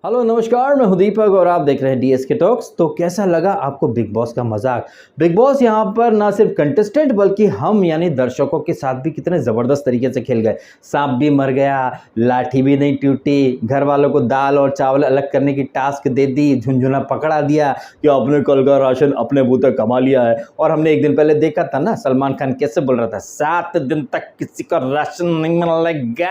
Hello नमस्कार, मैं हूं दीपक और आप देख रहे हैं डीएसके टॉक्स। तो कैसा लगा आपको बिग बॉस का मजाक। बिग बॉस यहाँ पर ना सिर्फ कंटेस्टेंट बल्कि हम यानी दर्शकों के साथ भी कितने ज़बरदस्त तरीके से खेल गए। सांप भी मर गया, लाठी भी नहीं टूटी, घर वालों को दाल और चावल अलग करने की टास्क दे दी, झुंझुना पकड़ा दिया कि अपने कल का राशन अपने बूते कमा लिया है। और हमने एक दिन पहले देखा था ना, सलमान खान कैसे बोल रहा था 7 दिन तक किसी का राशन नहीं मिलेगा,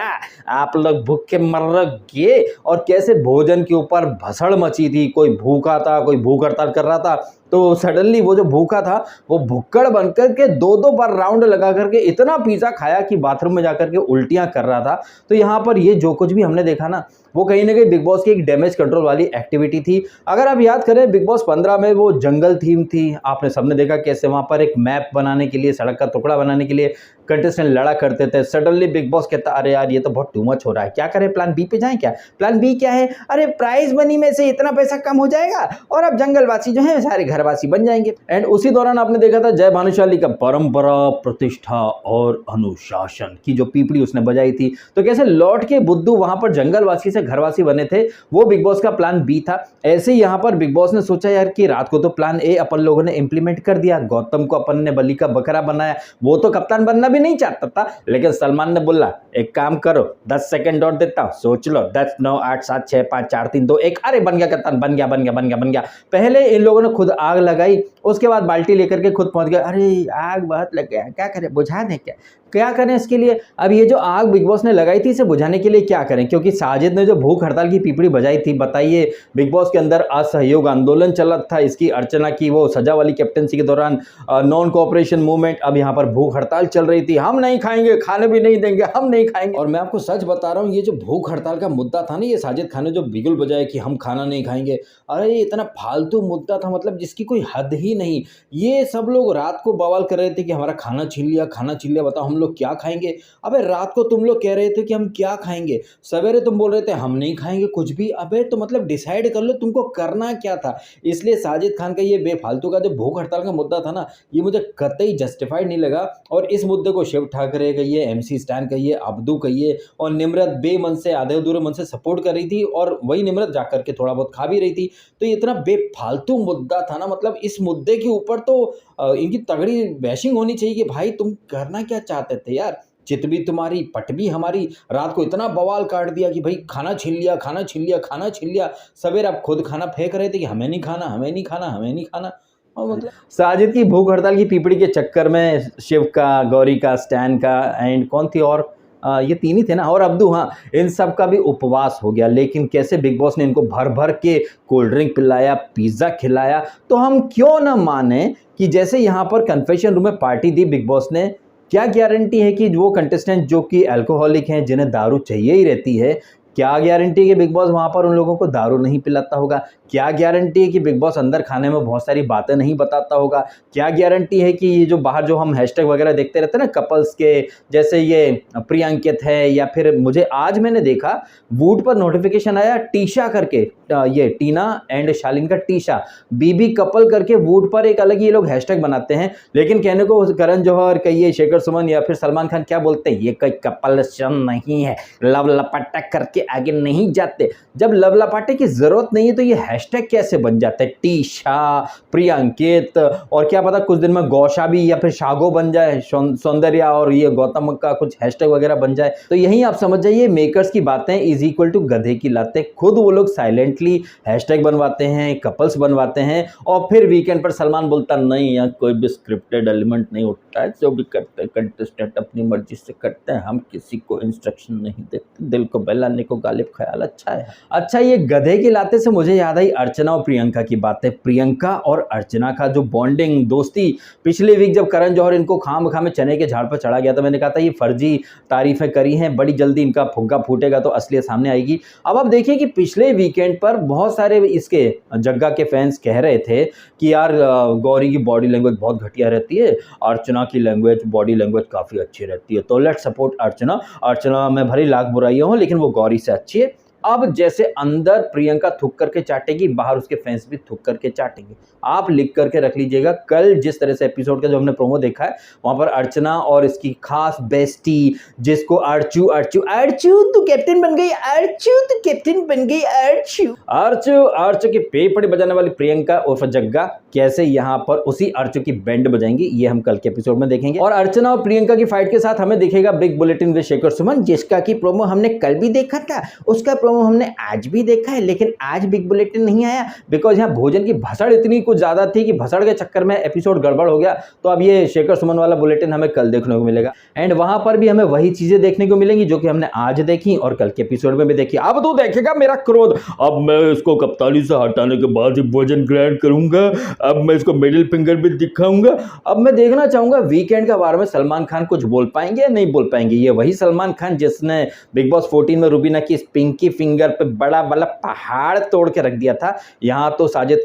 आप लोग भूखे मरोगे। और कैसे भोजन के ऊपर भसड़ मची थी, कोई भूखा था, कोई भूख हड़ताल कर रहा था, तो सडनली वो जो भूखा था वो भुक्कड़ बनकर के दो बार राउंड लगा करके इतना पिज्जा खाया कि बाथरूम में जाकर के उल्टियां कर रहा था। तो यहाँ पर ये जो कुछ भी हमने देखा ना, वो कहीं ना कहीं बिग बॉस की एक डैमेज कंट्रोल वाली एक्टिविटी थी। अगर आप याद करें बिग बॉस 15 में वो जंगल थीम थी, आपने सबने देखा कैसे वहां पर एक मैप बनाने के लिए, सड़क का टुकड़ा बनाने के लिए कंटेस्टेंट लड़ा करते थे। सडनली बिग बॉस कहता अरे यार ये तो बहुत टू मच हो रहा है, क्या करें, प्लान बी पे जाएं क्या। प्लान बी क्या है, अरे प्राइज मनी में से इतना पैसा कम हो जाएगा और अब जंगलवासी जो है सारे घरवासी बन जाएंगे। एंड उसी दौरान आपने देखा था जय भानुशाली का परंपरा, प्रतिष्ठा और अनुशासन की जो पीपड़ी उसने बजाई थी। तो कैसे लौट के बुद्धू वहां पर जंगलवासी से घरवासी बने थे, वो बिग बॉस का प्लान बी था। ऐसे ही यहां पर बिग बॉस ने सोचा यार कि रात को तो प्लान ए अपन लोगों ने इंप्लीमेंट कर दिया, गौतम को अपन ने बलि का बकरा बनाया, वो तो कप्तान बनना भी नहीं चाहता था, लेकिन सलमान ने बोला एक काम करो 10 सेकंड और देता हूं, सोच लो 10 9 8 7 6 5 4 3 2 1, अरे बन गया कप्तान, बन गया बन गया बन गया बन गया। पहले इन लोगों ने खुद आग लगाई, उसके बाद बाल्टी लेकर के खुद पहुंच गए, अरे आग बहुत लग गया, क्या करें, बुझा दें क्या, क्या करें इसके लिए। अब ये जो आग बिग बॉस ने लगाई थी इसे बुझाने के लिए क्या करें, क्योंकि साजिद ने जो भूख हड़ताल की पीपड़ी बजाई थी, बताइए बिग बॉस के अंदर असहयोग आंदोलन चला था, इसकी अर्चना की वो सजा वाली कैप्टनसी के दौरान नॉन कोऑपरेशन मूवमेंट, अब यहाँ पर भूख हड़ताल चल रही थी, हम नहीं खाएंगे, खाने भी नहीं देंगे, हम नहीं खाएंगे। और मैं आपको सच बता रहा हूँ, ये जो भूख हड़ताल का मुद्दा था ना, ये साजिद खान ने जो बिगुल बजाया कि हम खाना नहीं खाएंगे, अरे ये इतना फालतू मुद्दा था, मतलब जिसकी कोई हद ही नहीं। ये सब लोग रात को बवाल कर रहे थे कि हमारा खाना छीन लिया, खाना छीन लिया, बताओ हम लोग क्या खाएंगे। अबे रात को तुम लोग कह रहे थे कि हम क्या खाएंगे, सवेरे तुम बोल रहे थे हम नहीं खाएंगे कुछ भी। अबे तो मतलब डिसाइड कर लो तुमको करना क्या था। इसलिए साजिद खान का ये बेफालतू का जो भूख हड़ताल का मुद्दा था ना, ये मुझे कतई जस्टिफाइड नहीं लगा। और इस मुद्दे को शिव ठाकरे कहिए, एमसी स्टैन कहिए, अब्दू कहिए, और निम्रत बेमन से, आधे अधूरे मन से सपोर्ट कर रही थी, और वही निम्रत जाकर के थोड़ा बहुत खा भी रही थी। तो ये इतना बेफालतू मुद्दा था ना, मतलब इस मुद्दे के ऊपर तो इनकी तगड़ी बैशिंग होनी चाहिए कि भाई तुम करना क्या चाहते थे यार, चित भी तुम्हारी पट भी हमारी। रात को इतना बवाल काट दिया कि भाई खाना छीन लिया, खाना छीन लिया, खाना छीन लिया। सवेरे आप खुद खाना फेंक रहे थे कि हमें नहीं खाना, हमें नहीं खाना, हमें नहीं खाना। और मतलब साजिद की भूख हड़ताल की पीपड़ी के चक्कर में शिव का, गौरी का, स्टैन का, एंड कौन थी और ये तीन ही थे ना, और अब्दू, हाँ, इन सब का भी उपवास हो गया। लेकिन कैसे बिग बॉस ने इनको भर भर के कोल्ड ड्रिंक पिलाया, पिज्ज़ा खिलाया। तो हम क्यों ना माने कि जैसे यहाँ पर कन्फेशन रूम में पार्टी दी बिग बॉस ने, क्या गारंटी है कि वो कंटेस्टेंट जो कि अल्कोहलिक हैं, जिन्हें दारू चाहिए ही रहती है, क्या गारंटी है कि बिग बॉस वहाँ पर उन लोगों को दारू नहीं पिलाता होगा। क्या गारंटी है कि बिग बॉस अंदर खाने में बहुत सारी बातें नहीं बताता होगा। क्या गारंटी है कि ये जो बाहर जो हम हैशटैग वगैरह देखते रहते हैं ना कपल्स के, जैसे ये प्रियंकित है, या फिर मुझे आज मैंने देखा वूट पर नोटिफिकेशन आया टीशा करके, ये टीना एंड शालीन का टीशा, बीबी कपल करके वूट पर एक अलग ही ये लोग हैशटैग बनाते हैं। लेकिन कहने को करण जौहर कहिए, शेखर सुमन या फिर सलमान खान क्या बोलते हैं, ये कोई कपल शो नहीं है, लव लपाटा करके आगे नहीं जाते। जब लव लपाटे की जरूरत नहीं है तो ये हैशटैग कैसे बन जाते हैं, टीशा, प्रियंकित, और क्या पता कुछ दिन में गौशा भी या फिर शागो बन जाए, सौंदर्या और ये गौतम का कुछ हैशटैग वगैरह बन जाए। तो यही आप समझ जाइए, मेकर्स की बातें इज इक्वल टू गधे की लातें। खुद वो लोग साइलेंटली हैशटैग बनवाते हैं, कपल्स बनवाते हैं, और फिर वीकेंड पर सलमान बोलता नहीं यार कोई भी स्क्रिप्टेड एलिमेंट नहीं उठता है, जो भी करते हैं कंटेस्टेंट अपनी मर्जी से करते हैं, हम किसी को इंस्ट्रक्शन नहीं देते, दिल को बहलाने को गालिब ख्याल अच्छा है। अच्छा, ये गधे की लाते से मुझे याद आई अर्चना और प्रियंका की बातें। प्रियंका और अर्चना का जो बॉन्डिंग, दोस्ती, पिछले वीक जब करण जौहर इनको खाम में चने के झाड़ पर चढ़ा गया तो मैंने कहा था ये फर्जी तारीफें करी हैं, बड़ी जल्दी इनका फुग्गा फूटेगा तो असलियत सामने आएगी। अब आप देखिए कि पिछले वीकेंड पर बहुत सारे इसके जग्गा के फैंस कह रहे थे कि यार गौरी की बॉडी लैंग्वेज बहुत घटिया रहती है, अर्चना की लैंग्वेज, बॉडी लैंग्वेज काफ़ी अच्छी रहती है, तो लेट्स सपोर्ट अर्चना। अर्चना में भरी लाख बुराइयां हो लेकिन वो गौरी से अच्छी है। अब जैसे अंदर प्रियंका थूक करके चाटेगी, बाहर उसके फैंस भी थूक करके चाटेंगे। आप लिख करके रख लीजिएगा, कल जिस तरह से एपिसोड का जो हमने प्रोमो देखा है वहां पर अर्चना और इसकी खास बेस्टी, जिसको अर्चू अर्चू अर्चू तू कैप्टन बन गई, अर्चू तू कैप्टन बन गई, अर्चू अर्चू अर्चू की पेपड़ी बजाने वाली प्रियंका उर्फ जग्गा कैसे यहाँ पर उसी अर्चू की बैंड बजाएंगी, ये हम कल के एपिसोड में देखेंगे। और अर्चना और प्रियंका की फाइट के साथ हमें दिखेगा big bulletin with Shekhar Suman, जिसका की प्रोमो हमने कल भी देखा था, उसका प्रोमो हमने आज भी देखा है, लेकिन आज बिग बुलेटिन नहीं आया बिकॉज यहाँ भोजन की भसड़ इतनी कुछ ज्यादा थी कि भसड़ के चक्कर में एपिसोड गड़बड़ हो गया। तो अब ये शेखर सुमन वाला बुलेटिन हमें कल देखने को मिलेगा एंड वहां पर भी हमें वही चीजें देखने को मिलेंगी जो कि हमने आज देखी और कल के एपिसोड में भी देखी। अब तो देखेगा मेरा क्रोध, अब मैं इसको कप्तानी से हटाने के बाद भोजन ग्रहण करूंगा, अब मैं इसको मिडिल फिंगर भी दिखाऊंगा। अब मैं देखना चाहूंगा वीकेंड का वार में सलमान खान कुछ बोल पाएंगे या नहीं बोल पाएंगे। ये वही सलमान खान जिसने बिग बॉस 14 में रुबीना की पिंकी फिंगर पे बड़ा वाला पहाड़ तोड़ के रख दिया था। यहाँ तो साजिद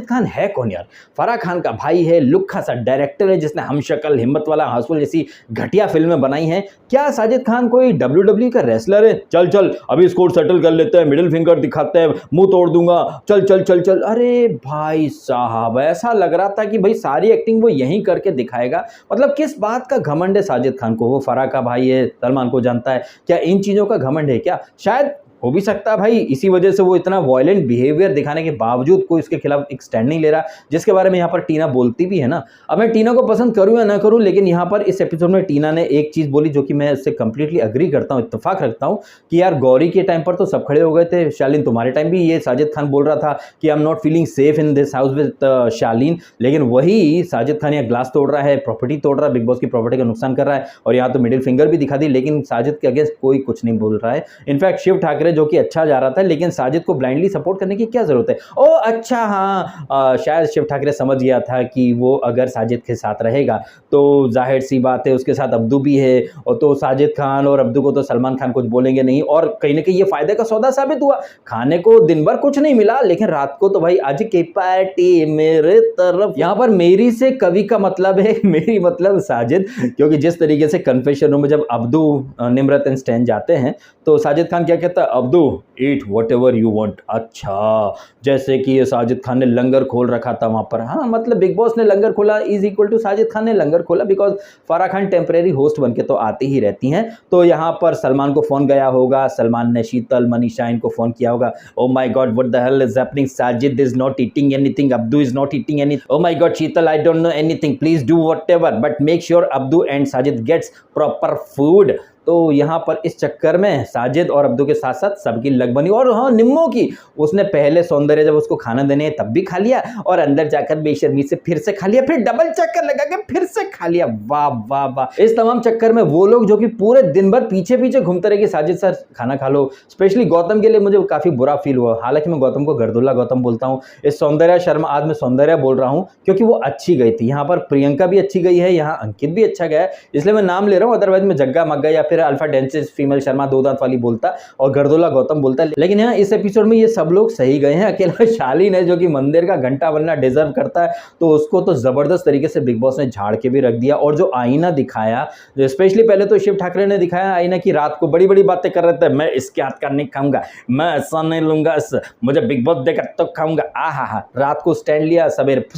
खान है कौन यार? फराह खान का भाई है, लुक्खा सा डायरेक्टर है जिसने हमशक्ल, हिम्मत वाला, हाउसफुल जैसी घटिया फिल्में बनाई हैं। क्या साजिद खान कोई WWE का रेसलर है? चल अभी स्कोर सेटल कर लेते हैं, मिडिल फिंगर दिखाते हैं, मुंह तोड़ दूंगा, चल। अरे भाई साहब, ऐसा लग रहा था कि भाई सारी एक्टिंग वो यहीं करके दिखाएगा। मतलब किस बात का घमंड है साजिद खान को? वो फराह का भाई है, सलमान को जानता है, क्या इन चीजों का घमंड है क्या? शायद हो भी सकता है भाई, इसी वजह से वो इतना वायलेंट बिहेवियर दिखाने के बावजूद कोई उसके खिलाफ एक स्टैंड नहीं ले रहा, जिसके बारे में यहाँ पर टीना बोलती भी है ना। अब मैं टीना को पसंद करूं या ना करूं, लेकिन यहाँ पर इस एपिसोड में टीना ने एक चीज बोली जो कि मैं उससे कंप्लीटली अग्री करता हूँ, इत्तेफाक रखता हूँ कि यार गौरी के टाइम पर तो सब खड़े हो गए थे, शालीन तुम्हारे टाइम भी ये साजिद खान बोल रहा था कि I am not feeling safe in this house with Shalin, लेकिन वही साजिद खान यहाँ ग्लास तोड़ रहा है, प्रॉपर्टी तोड़ रहा है, बिग बॉस की प्रॉपर्टी का नुकसान कर रहा है, और यहाँ तो मिडिल फिंगर भी दिखा दी, लेकिन साजिद के अगेंस्ट कोई कुछ नहीं बोल रहा है। इनफैक्ट शिव ठाकरे जो कि अच्छा जा रहा था, लेकिन साजिद को ब्लाइंडली सपोर्ट करने की क्या जरूरत है? ओ अच्छा हाँ, शायद शिव ठाकरे समझ गया था कि वो अगर साजिद के साथ रहेगा तो जाहिर सी बात है उसके साथ अब्दू भी है, और तो साजिद खान और अब्दू को तो सलमान खान कुछ बोलेंगे नहीं, और कहीं ना कहीं ये फायदे का सौदा साबित हुआ। खाने को दिन भर कुछ नहीं मिला, लेकिन रात को तो भाई आज की पार्टी मेरे तरफ। यहाँ पर मेरी से कवि का मतलब है मेरी मतलब साजिद, क्योंकि जिस तरीके से कन्फेशन रूम में जब अब्दू, निम्रत एंड स्टैन जाते हैं तो साजिद खान क्या कहता है? Abdu eat whatever you want. अच्छा, जैसे कि ये साजिद खान ने लंगर खोल रखा था वहां पर। हाँ, मतलब बिग बॉस ने लंगर खोला is equal to Sajid Khan ने लंगर खोला, because Farah Khan temporary host बन के तो आती ही रहती हैं। तो यहाँ पर सलमान को फोन गया होगा, सलमान ने शीतल, मनीषा इनको फोन किया होगा। Oh my god, what the hell is happening? Sajid is not eating anything, Abdu is not eating any. Oh my god Sheetal, I don't know anything, please do whatever but make sure Abdu and Sajid gets proper food. तो यहाँ पर इस चक्कर में साजिद और Abdu के साथ साथ सबकी लग बनी। और हाँ, निम्मो की उसने पहले सौंदर्य जब उसको खाना देने तब भी खा लिया, और अंदर जाकर बेशर्मी से फिर से खा लिया, फिर डबल चक्कर लगा के फिर से खा लिया। वाह वाह वाह। इस तमाम चक्कर में वो लोग जो कि पूरे दिन भर पीछे पीछे घूमते रहे कि साजिद सर खाना खा लो। स्पेशली गौतम के लिए मुझे काफी बुरा फील हुआ, हालांकि मैं गौतम को गर्दुल्ला गौतम बोलता हूँ, इस सौंदर्य शर्मा, आज मैं सौंदर्य बोल रहा हूँ क्योंकि वो अच्छी गई थी। यहाँ पर प्रियंका भी अच्छी गई है, यहाँ अंकित भी अच्छा गया है, इसलिए मैं नाम ले रहा हूँ, अदरवाइज मैं जग्गा मग्गा या फिर अल्फा डेंसिस फीमेल शर्मा दो दांत वाली बोलता और गर्दोला गौतम बोलता। लेकिन यहाँ इस एपिसोड में ये सब लोग सही गए हैं, अकेला शालीन है जो कि मंदिर का घंटा बनना डिजर्व करता है, तो उसको तो जबरदस्त तरीके से बिग बॉस ने झाड़ के भी रख दिया। और जो आईना दिखाया, जो स्पेशली पहले तो शिव ठाकरे ने दिखाया आईना की, रात को बड़ी बड़ी बातें कर रहे थे, मैं इसके हाथ का नहीं खाऊंगा, मैं ऐसा नहीं लूंगा, मुझे बिग बॉस देकर तो खाऊंगा। आहा, रात को स्टैंड लिया, सवेरे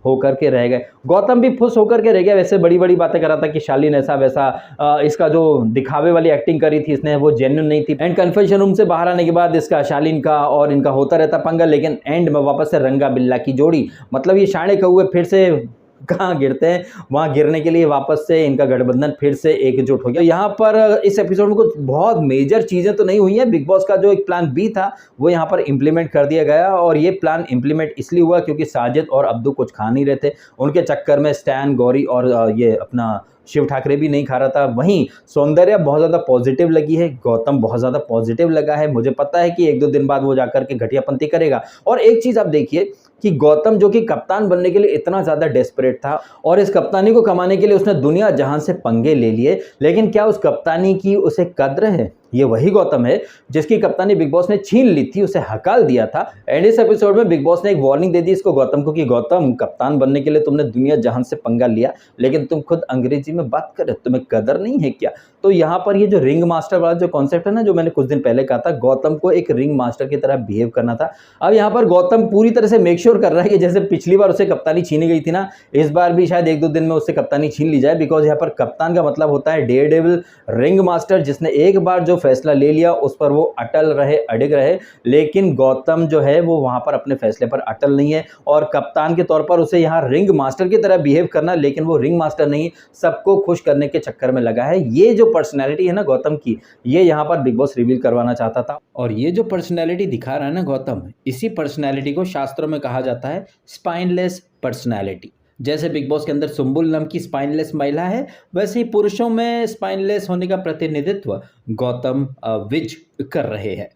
होकर के रह गए। गौतम भी खुश होकर के रह गया, वैसे बड़ी बड़ी बातें कर रहा था कि शालीन ऐसा वैसा, इसका जो दिखावे वाली एक्टिंग करी थी इसने वो जेन्युइन नहीं थी। एंड कन्फेशन रूम से बाहर आने के बाद इसका शालीन का और इनका होता रहता पंगा, लेकिन एंड में वापस से रंगा बिल्ला की जोड़ी, मतलब ये शाणे कौए फिर से कहाँ गिरते हैं, वहां गिरने के लिए वापस से इनका गठबंधन फिर से एकजुट हो गया। यहाँ पर इस एपिसोड में कुछ बहुत मेजर चीजें तो नहीं हुई हैं, बिग बॉस का जो एक प्लान बी था वो यहाँ पर इंप्लीमेंट कर दिया गया, और ये प्लान इंप्लीमेंट इसलिए हुआ क्योंकि साजिद और अब्दू कुछ खा नहीं रहे थे, उनके चक्कर में स्टैन, गौरी और ये अपना शिव ठाकरे भी नहीं खा रहा था। वहीं सौंदर्य बहुत ज़्यादा पॉजिटिव लगी है, गौतम बहुत ज़्यादा पॉजिटिव लगा है, मुझे पता है कि एक दो दिन बाद वो जाकर के घटियापंती करेगा। और एक चीज़ आप देखिए कि गौतम जो कि कप्तान बनने के लिए इतना ज़्यादा डेस्परेट था, और इस कप्तानी को कमाने के लिए उसने दुनिया जहां से पंगे ले लिए, लेकिन क्या उस कप्तानी की उसे कद्र है? ये वही गौतम है जिसकी कप्तानी बिग बॉस ने छीन ली थी, उसे हकाल दिया था। एंड इस एपिसोड में बिग बॉस ने एक वार्निंग दे दी इसको गौतम को कि गौतम, कप्तान बनने के लिए तुमने दुनिया जहान से पंगा लिया, लेकिन तुम खुद अंग्रेजी में बात कर रहे हो, तुम्हें कदर नहीं है क्या? तो यहाँ पर ये जो रिंग मास्टर वाला जो कॉन्सेप्ट है ना, जो मैंने कुछ दिन पहले कहा था, गौतम को एक रिंग मास्टर की तरह बिहेव करना था। अब यहाँ पर गौतम पूरी तरह से मेक श्योर कर रहा है कि जैसे पिछली बार उसे कप्तानी छीनी गई थी ना, इस बार भी शायद 1-2 दिन में उससे कप्तानी छीन ली जाए। बिकॉज यहाँ पर कप्तान का मतलब होता है डेयरडेविल, रिंग मास्टर, जिसने एक बार जो फैसला ले लिया उस पर वो अटल रहे, अडिग रहे। लेकिन गौतम जो है वो वहां पर अपने फैसले पर अटल नहीं है और कप्तान के तौर पर उसे यहाँ रिंग मास्टर की तरह बिहेव करना, लेकिन वो रिंग मास्टर नहीं, सबको खुश करने के चक्कर में लगा है। ये जो पर्सनैलिटी है ना गौतम की, ये यहाँ पर बिग बॉस रिवील करवाना चाहता था। और ये जो पर्सनैलिटी दिखा रहा है ना गौतम, इसी पर्सनैलिटी को शास्त्रों में कहा जाता है स्पाइनलेस पर्सनैलिटी। जैसे बिग बॉस के अंदर सुंबुल नाम की स्पाइनलेस महिला है, वैसे ही पुरुषों में स्पाइनलेस होने का प्रतिनिधित्व गौतम विज कर रहे हैं।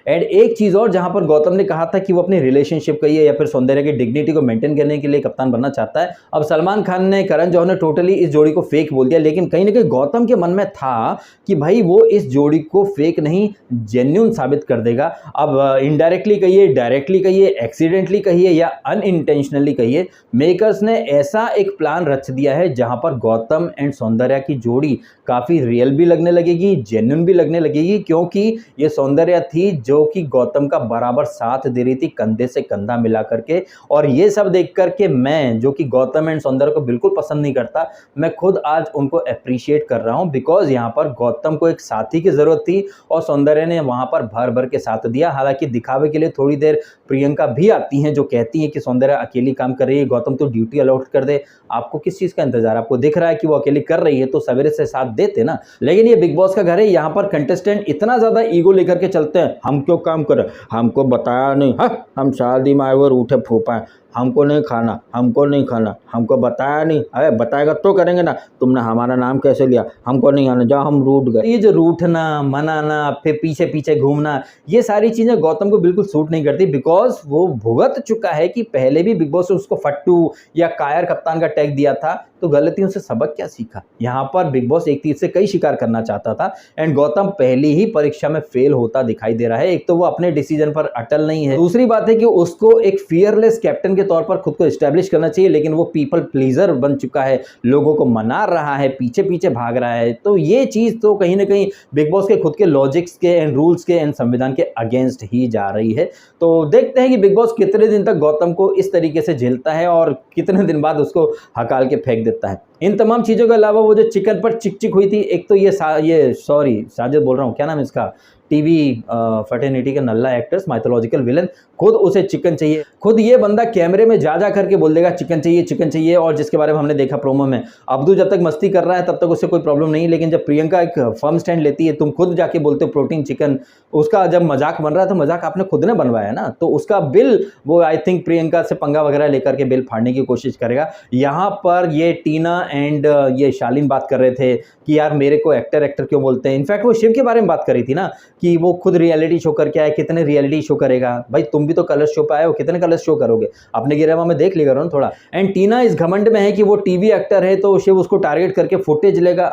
एंड एक चीज़ और, जहां पर गौतम ने कहा था कि वो अपनी रिलेशनशिप का या फिर सौंदर्य की डिग्निटी को मेंटेन करने के लिए कप्तान बनना चाहता है। अब सलमान खान ने, करण जौहर ने टोटली इस जोड़ी को फेक बोल दिया, लेकिन कहीं ना कहीं गौतम के मन में था कि भाई वो इस जोड़ी को फेक नहीं, जेन्युइन साबित कर देगा। अब इनडायरेक्टली कहिए, डायरेक्टली कहिए, एक्सीडेंटली कहिए या अनइंटेंशनली कहिए, मेकर्स ने ऐसा एक प्लान रच दिया है जहां पर गौतम एंड सौंदर्या की जोड़ी काफ़ी रियल भी लगने लगेगी, जेन्युइन भी लगने लगेगी, क्योंकि ये सौंदर्या थी जो कि गौतम का बराबर साथ दे रही थी, कंधे से कंधा मिला करके। और ये सब देख करके मैं, जो कि गौतम एंड सौंदर्या को बिल्कुल पसंद नहीं करता, मैं खुद आज उनको अप्रिशिएट कर रहा हूं। बिकॉज यहाँ पर गौतम को एक साथी की जरूरत थी और सौंदर्या ने वहां पर भर भर के साथ दिया। हालांकि दिखावे के लिए थोड़ी देर प्रियंका भी आती हैं, जो कहती हैं कि सौंदर्या अकेली काम कर रही है, गौतम तो ड्यूटी अलॉट कर दे। आपको किस चीज़ का इंतजार? आपको दिख रहा है कि वो अकेली कर रही है तो सवेरे से साथ देते ना। लेकिन ये बिग बॉस का घर है, यहाँ पर कंटेस्टेंट इतना ज़्यादा ईगो लेकर के चलते हैं, हम क्यों काम करें, हमको बताया नहीं, हाँ हम शादी में आए हुए रूठे फूफा, हमको नहीं खाना, हमको नहीं खाना, हमको बताया नहीं, अरे बताएगा तो करेंगे ना, तुमने हमारा नाम कैसे लिया, हमको नहीं आना, जाओ हम रूठ गए। ये जो रूठना, मनाना, फिर पीछे पीछे घूमना, ये सारी चीज़ें गौतम को बिल्कुल सूट नहीं करती। बिकॉज वो भुगत चुका है कि पहले भी बिग बॉस ने उसको फट्टू या कायर कप्तान का टैग दिया था, तो गलतियों से सबक क्या सीखा? यहाँ पर बिग बॉस एक तीर से कई शिकार करना चाहता था एंड गौतम पहली ही परीक्षा में फेल होता दिखाई दे रहा है। एक तो वो अपने डिसीजन पर अटल नहीं है, दूसरी बात है कि उसको एक फियरलेस कैप्टन के तौर पर खुद को एस्टैब्लिश करना चाहिए, लेकिन वो पीपल प्लीजर बन चुका है, लोगों को मना रहा है, पीछे पीछे भाग रहा है। तो ये चीज़ तो कहीं ना कहीं बिग बॉस के खुद के लॉजिक्स के एंड रूल्स के एंड संविधान के अगेंस्ट ही जा रही है। तो देखते हैं कि बिग बॉस कितने दिन तक गौतम को इस तरीके से झेलता है और कितने दिन बाद उसको हकाल के फेंक देता है। इन तमाम चीज़ों के अलावा वो जो चिकन पर चिक चिक हुई थी, एक तो ये सॉरी साजिद बोल रहा हूँ, क्या नाम है इसका, टीवी फर्टिनिटी के नल्ला एक्टर्स, माइथोलॉजिकल विलन, खुद उसे चिकन चाहिए। खुद ये बंदा कैमरे में जा करके बोल देगा चिकन चाहिए, चिकन चाहिए। और जिसके बारे में हमने देखा प्रोमो में, अब्दू जब तक मस्ती कर रहा है तब तक उससे कोई प्रॉब्लम नहीं, लेकिन जब प्रियंका एक फर्म स्टैंड लेती है, तुम खुद जाके बोलते हो प्रोटीन चिकन, उसका जब मजाक बन रहा है तो मजाक आपने खुद ने बनवाया ना, तो उसका बिल वो आई थिंक प्रियंका से पंगा वगैरह लेकर के बिल फाड़ने की कोशिश करेगा। यहाँ पर ये टीना एंड ये शालीन बात कर रहे थे कि यार मेरे को एक्टर क्यों बोलते हैं। इनफैक्ट वो शिव के बारे में बात कर रही थी ना कि वो खुद रियलिटी शो करके आए, कितने रियलिटी शो करेगा भाई, तुम भी तो कलर्स शो पे आए हो, कितने कलर्स शो करोगे, अपने गिरेवा में देख लिया करो ना थोड़ा। एंड टीना इस घमंड में है कि वो टीवी एक्टर है तो शिव उसको टारगेट करके फुटेज लेगा।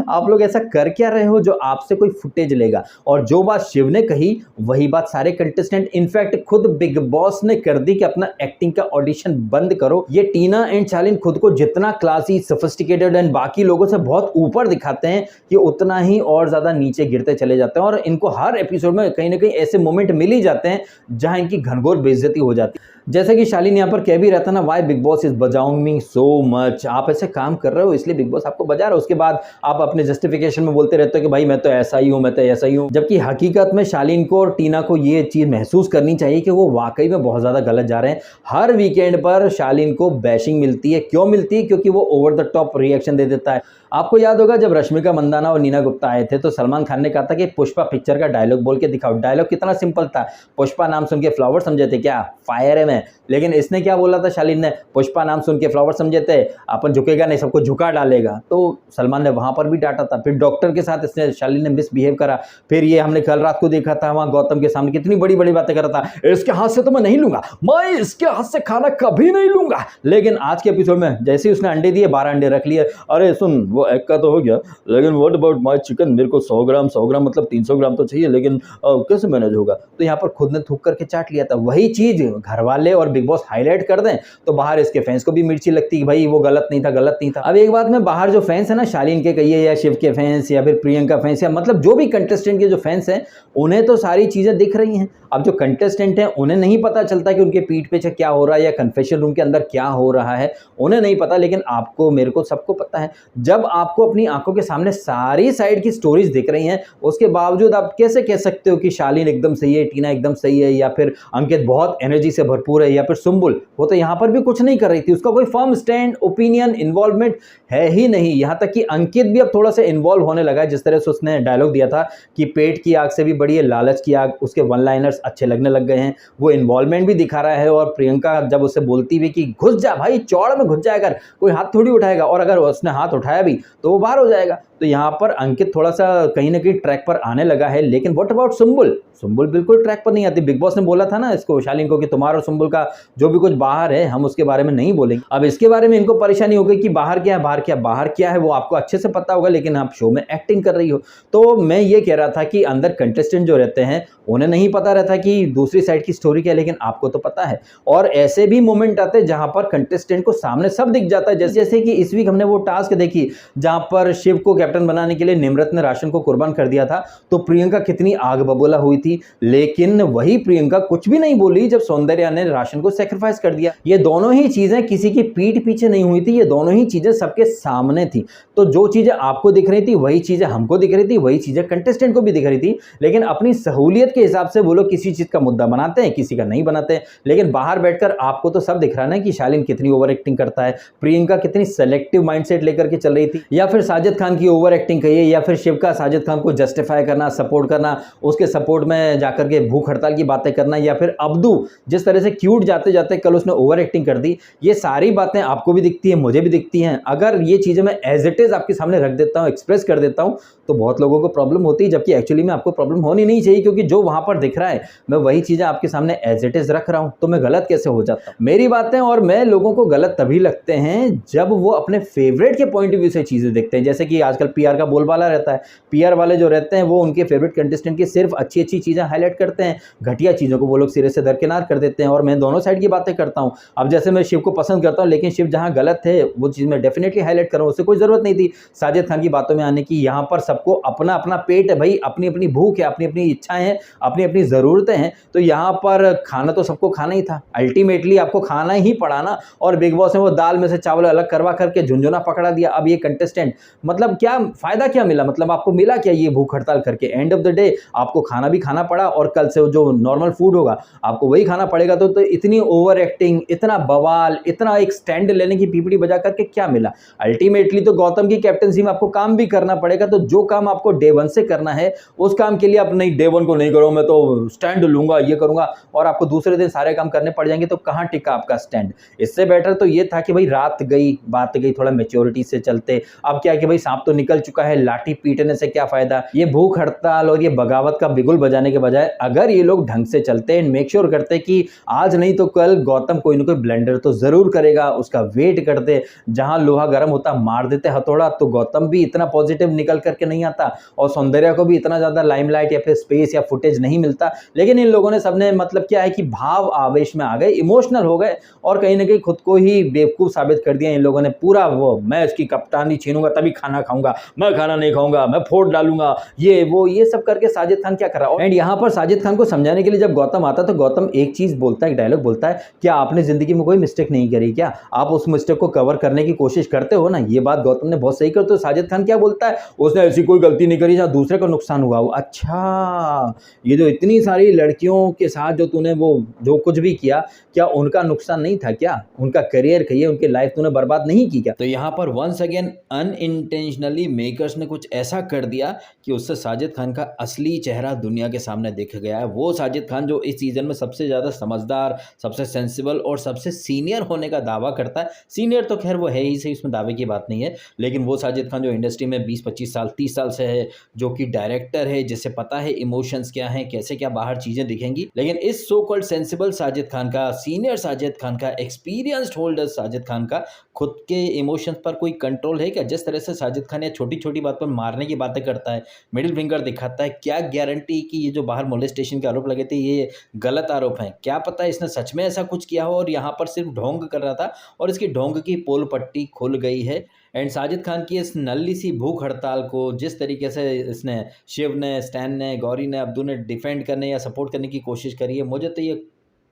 आप लोग ऐसा कर क्या रहे हो जो आपसे कोई फुटेज लेगा? और जो बात शिव ने कही वही बात सारे कंटेस्टेंट, इनफैक्ट खुद बिग बॉस ने कर दी कि अपना एक्टिंग का ऑडिशन बंद करो। ये टीना एंड शालीन खुद को जितना क्लासी, सोफिस्टिकेटेड एंड बाकी लोगों से बहुत ऊपर दिखाते हैं, ये उतना ही और ज्यादा नीचे गिरते चले जाते हैं। और इनको हर एपिसोड में कहीं ना कहीं ऐसे मोमेंट मिल ही जाते हैं जहां इनकी घनघोर बेइज्जती हो जाती है। जैसे कि शालीन यहाँ पर कह भी रहता ना, वाई बिग बॉस इज बजाउंग मी सो मच, आप ऐसे काम कर रहे हो इसलिए बिग बॉस आपको बजा रहा है। उसके बाद आप अपने जस्टिफिकेशन में बोलते रहते हो कि भाई मैं तो ऐसा ही हूँ, मैं तो ऐसा ही हूँ, जबकि हकीकत में शालीन को और टीना को ये चीज़ महसूस करनी चाहिए कि वो वाकई में बहुत ज़्यादा गलत जा रहे हैं। हर वीकेंड पर शालीन को बैशिंग मिलती है, क्यों मिलती है? क्योंकि वो ओवर द टॉप रिएक्शन दे देता है। आपको याद होगा जब रश्मिका मंदाना और नीना गुप्ता आए थे तो सलमान खान ने कहा था कि पुष्पा पिक्चर का डायलॉग बोल के दिखाओ। डायलॉग कितना सिंपल था, पुष्पा नाम सुन के फ्लावर समझे थे क्या? फायर है मैं, हैं। लेकिन इसने क्या बोला था शालीन ने, पुष्पा नाम सुन के फ्लावर समझे थे, अपन झुकेगा नहीं सबको झुका डालेगा। तो सलमान ने वहां पर भी डांटा था। फिर डॉक्टर के साथ इसने शालीन ने मिसबिहेव करा। फिर ये हमने कल रात को देखा था वहां गौतम के सामने कितनी बड़ी बड़ी बातें कर रहा था, इसके हाथ से तो मैं नहीं लूंगा, मैं इसके हाथ से खाना कभी नहीं लूंगा। लेकिन आज के एपिसोड में जैसे ही उसने अंडे दिए 12 अंडे रख लिए, अरे सुन वो एग का तो हो गया, लेकिन व्हाट अबाउट माय चिकन, मेरे को 100 ग्राम मतलब 300 ग्राम तो चाहिए, लेकिन कैसे मैनेज होगा। तो यहाँ पर खुद ने थूक करके चाट लिया था। वही चीज घर वाले और बिग बॉस हाईलाइट कर दें तो बाहर इसके फैंस को भी मिर्ची लगती है, भाई वो गलत नहीं था, गलत नहीं था। अब एक बात में, बाहर जो फैंस है ना शालीन के कहिए या शिव के फैंस या फिर प्रियंका फैंस या मतलब जो भी कंटेस्टेंट के जो फैंस हैं, उन्हें तो सारी चीजें दिख रही हैं। अब जो कंटेस्टेंट हैं उन्हें नहीं पता चलता कि उनके पीठ पीछे क्या हो रहा है या कन्फेशन रूम के अंदर क्या हो रहा है, उन्हें नहीं पता। लेकिन आपको, मेरे को, सबको पता है। जब आपको अपनी आंखों के सामने सारी साइड की स्टोरीज दिख रही हैं, उसके बावजूद आप कैसे कह सकते हो कि शालीन एकदम सही है, टीना एकदम सही है, या फिर अंकित बहुत एनर्जी से भरपूर है, या फिर सुम्बुल वो तो यहाँ पर भी कुछ नहीं कर रही थी, उसका कोई फर्म स्टैंड, ओपिनियन, इन्वॉल्वमेंट है ही नहीं। यहाँ तक कि अंकित भी अब थोड़ा सा इन्वॉल्व होने लगा है। जिस तरह से उसने डायलॉग दिया था कि पेट की आग से भी बड़ी है लालच की आग, उसके वन लाइनर्स अच्छे लगने लग गए हैं, वो इन्वॉल्वमेंट भी दिखा रहा है। और प्रियंका जब उसे बोलती भी कि घुस जा भाई, चौड़ में घुस जाएगा, कोई हाथ थोड़ी उठाएगा, और अगर उसने हाथ उठाया भी तो वो बाहर हो जाएगा। तो यहाँ पर अंकित थोड़ा सा कहीं ना कहीं ट्रैक पर आने लगा है। लेकिन व्हाट अबाउट सुम्बुल, सुम्बुल बिल्कुल ट्रैक पर नहीं आती। बिग बॉस ने बोला था ना इसको, शालीन को, कि तुम्हारा और सुम्बुल का जो भी कुछ बाहर है हम उसके बारे में नहीं बोलेंगे। अब इसके बारे में इनको परेशानी हो गई कि बाहर क्या है, बाहर क्या, बाहर क्या है वो आपको अच्छे से पता होगा, लेकिन आप शो में एक्टिंग कर रही हो। तो मैं ये कह रहा था कि अंदर कंटेस्टेंट जो रहते हैं उन्हें नहीं पता रहता कि दूसरी साइड की स्टोरी क्या है, लेकिन आपको तो पता है। और ऐसे भी मोमेंट आते हैं जहां पर कंटेस्टेंट को सामने सब दिख जाता है। जैसे कि इस वीक हमने वो टास्क देखी जहां पर शिव को कैप्टन बनाने के लिए निम्रत ने राशन को कुर्बान कर दिया था, तो प्रियंका कितनी आग बबूला हुई थी। लेकिन वही प्रियंका कुछ भी नहीं बोली जब सौंदर्या ने राशन को सेक्रीफाइस कर दिया। ये दोनों ही चीजें किसी की पीठ पीछे नहीं हुई थी, ये दोनों ही चीजें सबके सामने थी। तो जो चीजें आपको दिख रही थी वही चीजें हमको दिख रही थी, वही चीजें कंटेस्टेंट को भी दिख रही थी। लेकिन अपनी सहूलियत के हिसाब से वो लोग किसी चीज का मुद्दा बनाते हैं, किसी का नहीं बनाते हैं। लेकिन बाहर बैठकर आपको तो सब दिख रहा है ना कि शालीन कितनी ओवर एक्टिंग करता है, प्रियंका कितनी सेलेक्टिव माइंडसेट लेकर के चल रही थी, या फिर साजिद खान की ओवर एक्टिंग कहिए, या फिर शिव का साजिद खान को जस्टिफाई करना, सपोर्ट करना, उसके सपोर्ट में जाकर के भूख हड़ताल की बातें करना, या फिर अब्दू जिस तरह से क्यूट जाते जाते कल उसने ओवर एक्टिंग कर दी। ये सारी बातें आपको भी दिखती हैं, मुझे भी दिखती हैं। अगर ये चीजें मैं एज इट इज आपके सामने रख देता हूं, एक्सप्रेस कर देता हूं, तो बहुत लोगों को प्रॉब्लम होती है, जबकि एक्चुअली में आपको प्रॉब्लम होनी नहीं चाहिए, क्योंकि जो वहां पर दिख रहा है मैं वही चीजें आपके सामने एज इट इज रख रहा हूं, तो मैं गलत कैसे हो जाता हूं। मेरी बातें और मैं लोगों को गलत तभी लगते हैं जब वो अपने फेवरेट के पॉइंट ऑफ व्यू से चीजें देखते हैं। जैसे कि आजकल पीआर का बोलबाला रहता है, पीआर वाले जो रहते हैं वो उनके फेवरेट कंटेस्टेंट की सिर्फ अच्छी अच्छी चीजें हाईलाइट करते हैं, घटिया चीजों को वो लोग सिरे से दरकिनार कर देते हैं। और मैं दोनों साइड की बातें करता हूं। अब जैसे मैं शिव को पसंद करता हूं, लेकिन शिव जहां गलत थे वो चीज मैं डेफिनेटली हाईलाइट कर रहा हूं, उससे कोई जरूरत नहीं थी साजिद खान की बातों में आने की। यहां पर सबको अपना अपना पेट है भाई, अपनी अपनी भूख है, अपनी अपनी इच्छाएं हैं, अपनी अपनी जरूरतें हैं। तो यहाँ पर खाना तो सबको खाना ही था, अल्टीमेटली आपको खाना ही पड़ा ना। और बिग बॉस ने वो दाल में से चावल अलग करवा करके झुंझुना पकड़ा दिया। अब ये कंटेस्टेंट, मतलब क्या फायदा, क्या मिला, मतलब आपको मिला क्या ये भूख हड़ताल करके? एंड ऑफ द डे आपको खाना भी खाना पड़ा, और कल से जो नॉर्मल फूड होगा आपको वही खाना पड़ेगा। तो इतनी ओवर एक्टिंग, इतना बवाल, इतना एक स्टैंड लेने की पीपड़ी बजा करके क्या मिला? अल्टीमेटली तो गौतम की कैप्टनसी में आपको काम भी करना पड़ेगा। तो जो काम आपको डे वन से करना है उस काम के लिए आप नहीं, डे वन को नहीं करो, मैं तो स्टैंड लूंगा, ये करूंगा, और आपको दूसरे दिन सारे काम करने पड़ जाएंगे, तो कहां टिका आपका स्टैंड? इससे बेटर तो ये था कि भाई रात गई, बात गई, थोड़ा मेच्योरिटी से चलते। अब क्या है कि भाई सांप तो निकल चुका है, लाठी पीटने से क्या फायदा? ये भूख हड़ताल और ये बगावत का बिगुल बजाने के बजाय अगर ये लोग ढंग से चलते हैं, मेक श्योर करते कि आज नहीं तो कल गौतम कोई ना कोई ब्लेंडर तो जरूर करेगा, उसका वेट करते, जहां लोहा गर्म होता मार देते हथौड़ा, तो गौतम भी इतना पॉजिटिव निकल करके नहीं आता और सौंदर्या को भी इतना ज्यादा लाइमलाइट या फिर स्पेस या फुटेज नहीं मिलता। लेकिन इन लोगों ने सबने, मतलब क्या है कि भाव आवेश में आ गए, इमोशनल हो गए, और कहीं ना कहीं खुद को ही बेवकूफ साबित कर दिया इन लोगों ने। पूरा वो, मैं इसकी कप्तानी छीनूंगा तभी खाना खाऊंगा, मैं खाना नहीं खाऊंगा, मैं फोड़ डालूंगा, ये वो, ये सब करके साजिद खान क्या कर रहा है। एंड यहाँ पर साजिद खान को समझाने के लिए जब गौतम आता तो गौतम एक चीज बोलता है, एक डायलॉग बोलता है, क्या आपने जिंदगी में कोई मिस्टेक नहीं करी क्या? आप उस मिस्टेक को कवर करने की कोशिश करते हो ना। ये बात गौतम ने बहुत सही कर। तो साजिद खान क्या बोलता है, उसने ऐसी कोई गलती नहीं करी जहां दूसरे को नुकसान हुआ हो। अच्छा, ये जो इतनी सारी लड़कियों के साथ जो तूने वो जो कुछ भी किया, क्या उनका नुकसान नहीं था क्या? उनका करियर कहिए, उनकी लाइफ तूने बर्बाद नहीं की क्या? तो यहाँ पर once again unintentionally finally makers ने कुछ ऐसा कर दिया कि उससे साजिद खान का असली चेहरा दुनिया के सामने दिख गया है। वो साजिद खान जो इस सीज़न में सबसे ज़्यादा समझदार, सबसे सेंसिबल और सबसे सीनियर होने का दावा करता है। सीनियर तो खैर वो है ही सही, उसमें दावे की बात नहीं है, लेकिन वो साजिद खान जो इंडस्ट्री में 20-25 साल 30 साल से है, जो कि डायरेक्टर है, जिसे पता है इमोशंस क्या हैं, कैसे क्या बाहर चीज़ें दिखेंगी। लेकिन इस so called sensible Sajid Khan का, सीनियर साजिद खान का, एक्सपीरियंस्ड होल्डर साजिद खान का खुद के इमोशंस पर कोई कंट्रोल है क्या? जिस तरह से साजिद खान ये छोटी-छोटी बात पर मारने की बातें करता है, मिडिल फिंगर दिखाता है, क्या गारंटी कि ये जो बाहर मोलेस्टेशन के आरोप लगे थे ये गलत आरोप हैं? क्या पता इसने सच में ऐसा कुछ किया हो और यहाँ पर सिर्फ ढोंग कर रहा था और इसकी ढोंग की पोल पट्टी खुल गई है। एंड साजिद खान की इस नल्ली सी भूख हड़ताल को जिस तरीके से इसने शिव ने, स्टैन ने, गौरी ने, अब्दू ने डिफेंड करने या सपोर्ट करने की कोशिश करी है, मुझे तो ये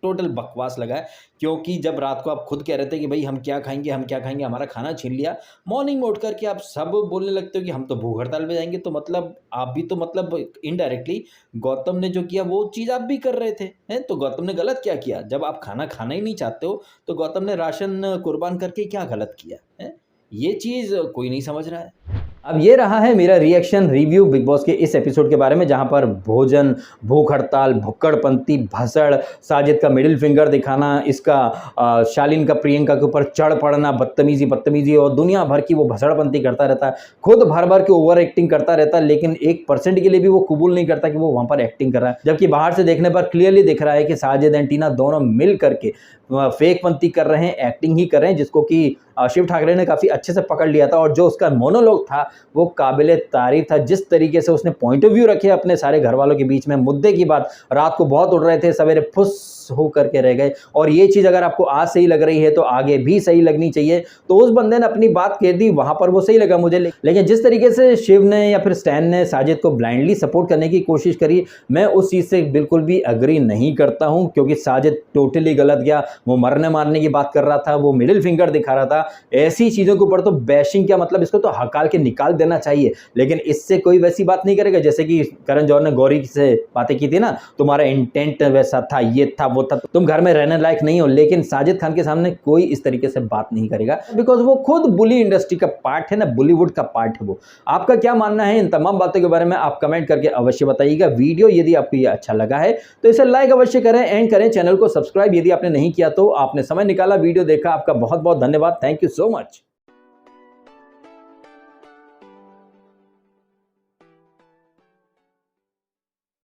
टोटल बकवास लगा है। क्योंकि जब रात को आप खुद कह रहे थे कि भाई हम क्या खाएँगे, हमारा खाना छीन लिया। मॉर्निंग में उठ कर के आप सब बोलने लगते हो कि हम तो भूख हड़ताल पे जाएँगे, तो मतलब आप भी तो मतलब इनडायरेक्टली गौतम ने जो किया वो चीज़ आप भी कर रहे थे, हैं? तो गौतम ने गलत क्या किया? जब आप खाना खाना ही नहीं चाहते हो, तो गौतम ने राशन कुर्बान करके क्या गलत किया, हैं? ये चीज़ कोई नहीं समझ रहा है। अब ये रहा है मेरा रिएक्शन रिव्यू बिग बॉस के इस एपिसोड के बारे में, जहां पर भोजन, भूख हड़ताल, भुक्कड़पंती, भसड़, साजिद का मिडिल फिंगर दिखाना, इसका शालीन का प्रियंका के ऊपर चढ़ पड़ना, बदतमीजी और दुनिया भर की वो भसड़पंती करता रहता है। खुद भर के ओवर एक्टिंग करता रहता है, लेकिन 1% के लिए भी वो कबूल नहीं करता कि वो वहां पर एक्टिंग कर रहा है। जबकि बाहर से देखने पर क्लियरली दिख रहा है कि साजिद एंड टीना दोनों मिल करके फेक पंती कर रहे हैं, एक्टिंग ही कर रहे हैं, जिसको कि शिव ठाकरे ने काफ़ी अच्छे से पकड़ लिया था। और जो उसका मोनोलॉग था वो काबिले तारीफ था। जिस तरीके से उसने पॉइंट ऑफ व्यू रखे अपने सारे घर वालों के बीच में, मुद्दे की बात, रात को बहुत उड़ रहे थे, सवेरे फुस हो करके रह गए। और ये चीज़ अगर आपको आज सही लग रही है तो आगे भी सही लगनी चाहिए। तो उस बंदे ने अपनी बात कह दी, वहां पर वो सही लगा मुझे। लेकिन जिस तरीके से शिव ने या फिर स्टैन ने साजिद को ब्लाइंडली सपोर्ट करने की कोशिश करी, मैं उस चीज़ से बिल्कुल भी अग्री नहीं करता हूं। क्योंकि साजिद टोटली गलत गया। वो मरने मारने की बात कर रहा था, वो मिडिल फिंगर दिखा रहा था। ऐसी चीज़ों के ऊपर तो बैशिंग क्या मतलब, इसको तो हकाल के निकाल देना चाहिए। लेकिन इससे कोई वैसी बात नहीं करेगा जैसे कि करण जौहर ने गौरी से बातें की थी ना, तुम्हारा इंटेंट वैसा था, ये था वो था, तुम घर में रहने लायक नहीं हो। लेकिन साजिद खान के सामने कोई इस तरीके से बात नहीं करेगा, बिकॉज वो खुद बुली इंडस्ट्री का पार्ट है ना, बॉलीवुड का पार्ट है वो। आपका क्या मानना है इन तमाम बातों के बारे में, आप कमेंट करके अवश्य बताइएगा। वीडियो यदि आपको ये अच्छा लगा है तो इसे लाइक अवश्य करें एंड करें चैनल को सब्सक्राइब यदि आपने नहीं किया तो। आपने समय निकाला, वीडियो देखा, आपका बहुत बहुत धन्यवाद। Thank you so much.